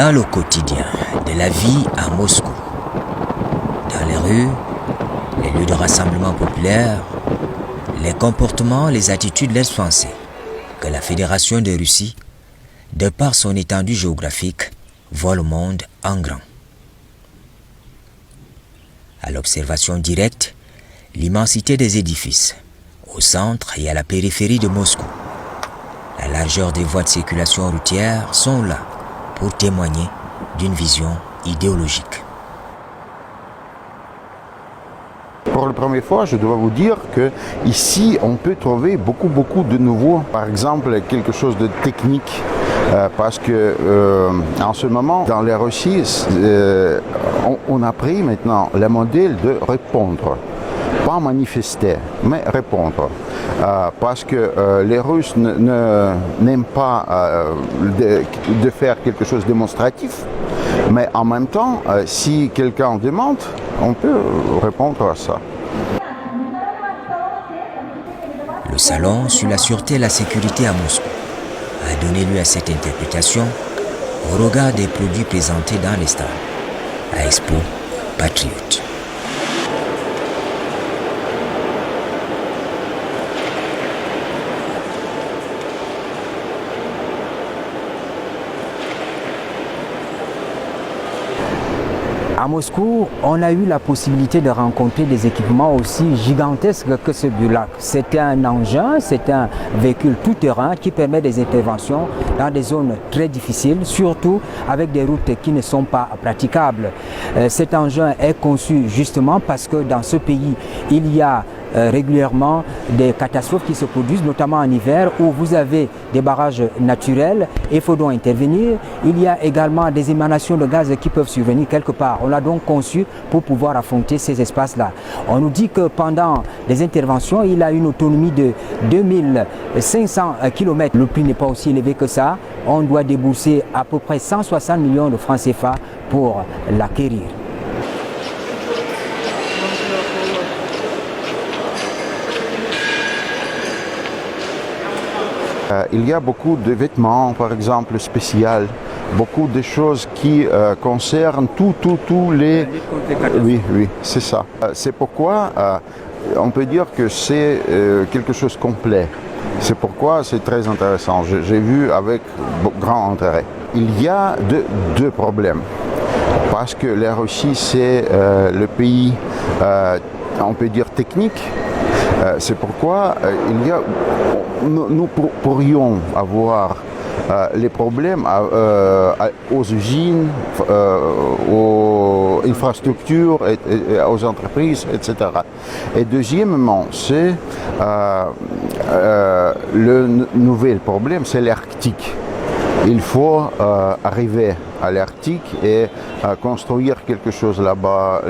Dans le quotidien de la vie à Moscou, dans les rues, les lieux de rassemblement populaire, les comportements, les attitudes laissent penser que la Fédération de Russie, de par son étendue géographique, voit le monde en grand. À l'observation directe, l'immensité des édifices, au centre et à la périphérie de Moscou, la largeur des voies de circulation routière sont là pour témoigner d'une vision idéologique. Pour la première fois, je dois vous dire que ici, on peut trouver beaucoup de nouveaux. Par exemple, quelque chose de technique, parce que en ce moment, dans les Russie, on a pris maintenant le modèle de répondre. Pas manifester, mais répondre. Parce que les Russes n'aiment pas de faire quelque chose de démonstratif, mais en même temps, si quelqu'un demande, on peut répondre à ça. Le salon sur la sûreté et la sécurité à Moscou a donné lieu à cette interprétation au regard des produits présentés dans les stands à Expo Patriot. À Moscou, on a eu la possibilité de rencontrer des équipements aussi gigantesques que ce Bulak. C'est un engin, c'est un véhicule tout-terrain qui permet des interventions dans des zones très difficiles, surtout avec des routes qui ne sont pas praticables. Cet engin est conçu justement parce que dans ce pays, il y a régulièrement des catastrophes qui se produisent, notamment en hiver, où vous avez des barrages naturels et il faut donc intervenir. Il y a également des émanations de gaz qui peuvent survenir quelque part. On l'a donc conçu pour pouvoir affronter ces espaces-là. On nous dit que pendant les interventions, il a une autonomie de 2500 km. Le prix n'est pas aussi élevé que ça. On doit débourser à peu près 160 millions de francs CFA pour l'acquérir. Il y a beaucoup de vêtements, par exemple, spéciaux, beaucoup de choses qui concernent tous les... Oui, c'est ça. C'est pourquoi on peut dire que c'est quelque chose de complet. C'est pourquoi c'est très intéressant. J'ai vu avec grand intérêt. Il y a deux problèmes. Parce que la Russie, c'est le pays, on peut dire, technique. C'est pourquoi nous pourrions avoir les problèmes aux usines, aux infrastructures, aux entreprises, etc. Et deuxièmement, c'est le nouvel problème, c'est l'Arctique. Il faut arriver à l'Arctique et construire quelque chose là-bas,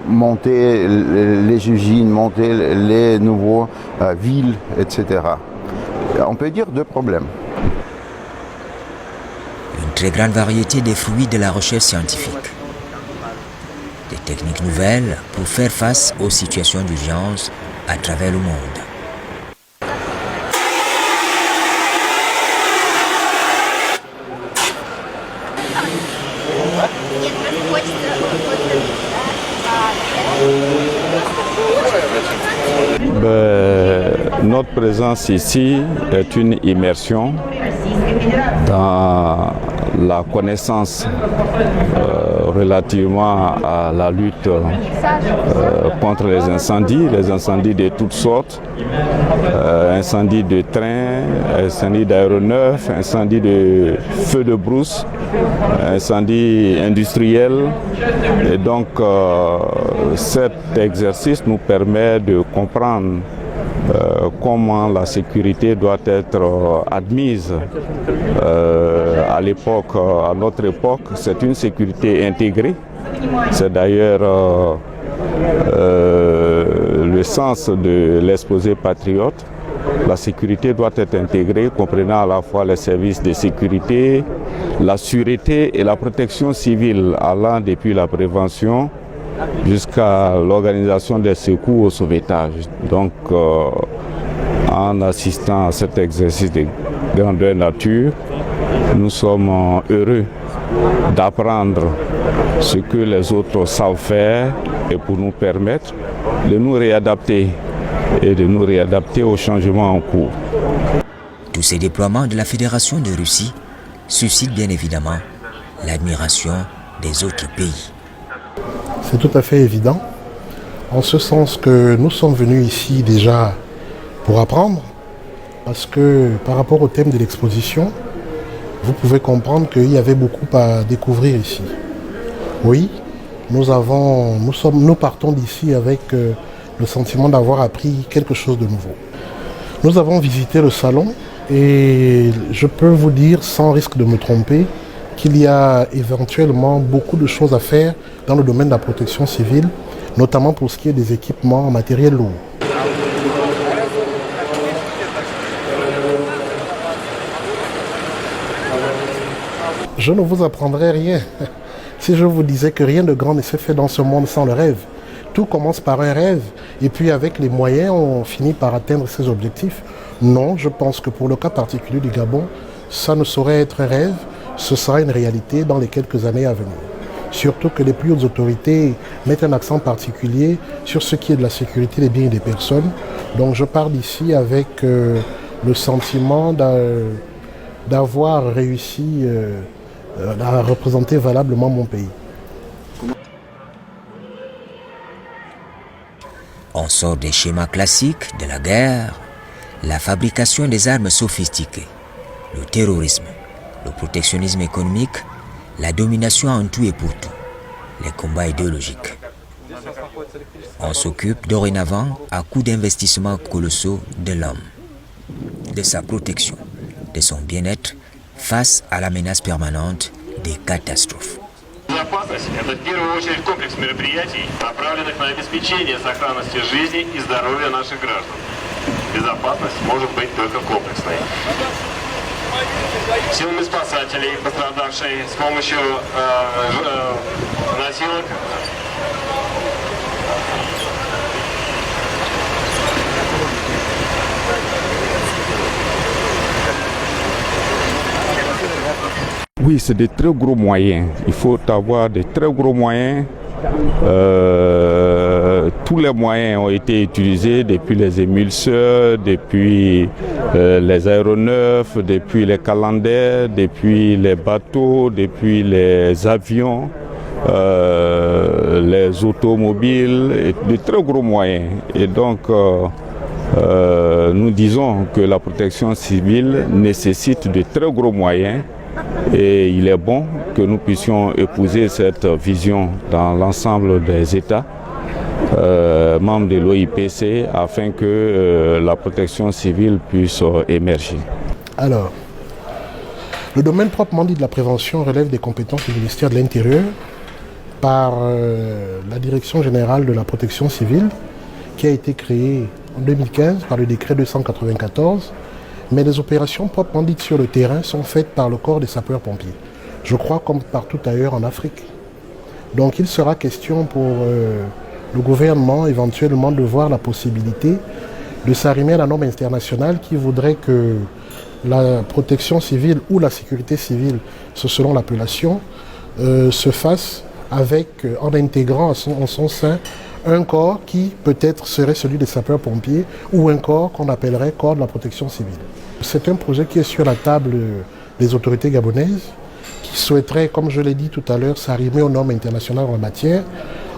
monter les usines, monter les nouveaux villes, etc. On peut dire deux problèmes. Une très grande variété des fruits de la recherche scientifique. Des techniques nouvelles pour faire face aux situations d'urgence à travers le monde. Notre présence ici est une immersion dans la connaissance relativement à la lutte contre les incendies de toutes sortes, incendies de train, incendies d'aéronefs, incendies de feux de brousse, incendies industriels. Et donc cet exercice nous permet de comprendre comment la sécurité doit être admise à l'époque, à notre époque. C'est une sécurité intégrée. C'est d'ailleurs le sens de l'exposé Patriote. La sécurité doit être intégrée, comprenant à la fois les services de sécurité, la sûreté et la protection civile, allant depuis la prévention jusqu'à l'organisation des secours au sauvetage. Donc, en assistant à cet exercice de grandeur nature, nous sommes heureux d'apprendre ce que les autres savent faire et pour nous permettre de nous réadapter et de nous réadapter aux changements en cours. Tous ces déploiements de la Fédération de Russie suscitent bien évidemment l'admiration des autres pays. C'est tout à fait évident, en ce sens que nous sommes venus ici déjà pour apprendre, parce que par rapport au thème de l'exposition, vous pouvez comprendre qu'il y avait beaucoup à découvrir ici. Oui, nous partons d'ici avec le sentiment d'avoir appris quelque chose de nouveau. Nous avons visité le salon et je peux vous dire, sans risque de me tromper, qu'il y a éventuellement beaucoup de choses à faire dans le domaine de la protection civile, notamment pour ce qui est des équipements en matériel lourd. Je ne vous apprendrai rien si je vous disais que rien de grand ne s'est fait dans ce monde sans le rêve. Tout commence par un rêve et puis avec les moyens, on finit par atteindre ses objectifs. Non, je pense que pour le cas particulier du Gabon, ça ne saurait être un rêve, ce sera une réalité dans les quelques années à venir. Surtout que les plus hautes autorités mettent un accent particulier sur ce qui est de la sécurité des biens et des personnes. Donc je pars d'ici avec le sentiment d'avoir réussi à représenter valablement mon pays. On sort des schémas classiques de la guerre, la fabrication des armes sophistiquées, le terrorisme, le protectionnisme économique, la domination en tout et pour tout, les combats idéologiques. On s'occupe dorénavant à coups d'investissements colossaux de l'homme, de sa protection, de son bien-être face à la menace permanente des catastrophes. Безопасность – это в первую очередь комплекс мероприятий, направленных на обеспечение сохранности жизни и здоровья наших граждан. Безопасность может быть только комплексной. Силами спасателей, пострадавшей с помощью носилок, Oui, c'est des très gros moyens. Il faut avoir de très gros moyens. Tous les moyens ont été utilisés depuis les émulseurs, depuis les aéronefs, depuis les calendaires, depuis les bateaux, depuis les avions, les automobiles, et de très gros moyens. Et donc, nous disons que la protection civile nécessite de très gros moyens. Et il est bon que nous puissions épouser cette vision dans l'ensemble des États membres de l'OIPC afin que la protection civile puisse émerger. Alors, le domaine proprement dit de la prévention relève des compétences du ministère de l'Intérieur par la Direction générale de la protection civile qui a été créée en 2015 par le décret 294. Mais les opérations proprement dites sur le terrain sont faites par le corps des sapeurs-pompiers. Je crois comme partout ailleurs en Afrique. Donc il sera question pour le gouvernement éventuellement de voir la possibilité de s'arrimer à la norme internationale qui voudrait que la protection civile ou la sécurité civile, c'est selon l'appellation, se fasse avec, en intégrant en son sein un corps qui peut-être serait celui des sapeurs-pompiers ou un corps qu'on appellerait corps de la protection civile. C'est un projet qui est sur la table des autorités gabonaises qui souhaiteraient, comme je l'ai dit tout à l'heure, s'arrimer aux normes internationales en la matière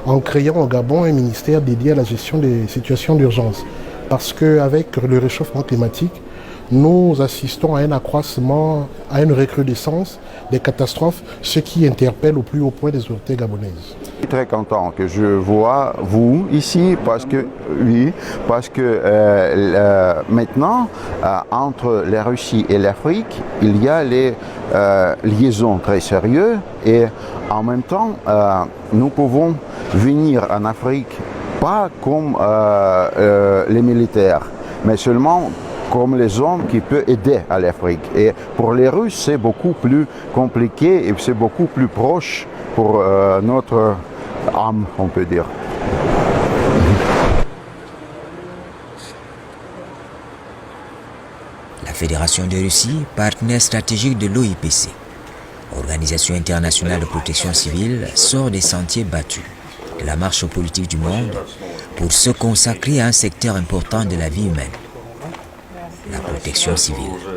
en créant au Gabon un ministère dédié à la gestion des situations d'urgence. Parce qu'avec le réchauffement climatique, nous assistons à un accroissement, à une recrudescence des catastrophes, ce qui interpelle au plus haut point des autorités gabonaises. Je suis très content que je vois vous ici parce que, maintenant, entre la Russie et l'Afrique, il y a les liaisons très sérieuses et en même temps, nous pouvons venir en Afrique pas comme les militaires, mais seulement comme les hommes qui peuvent aider à l'Afrique. Et pour les Russes, c'est beaucoup plus compliqué et c'est beaucoup plus proche pour notre âme, on peut dire. La Fédération de Russie, partenaire stratégique de l'OIPC, Organisation internationale de protection civile, sort des sentiers battus de la marche politique du monde pour se consacrer à un secteur important de la vie humaine, la protection civile.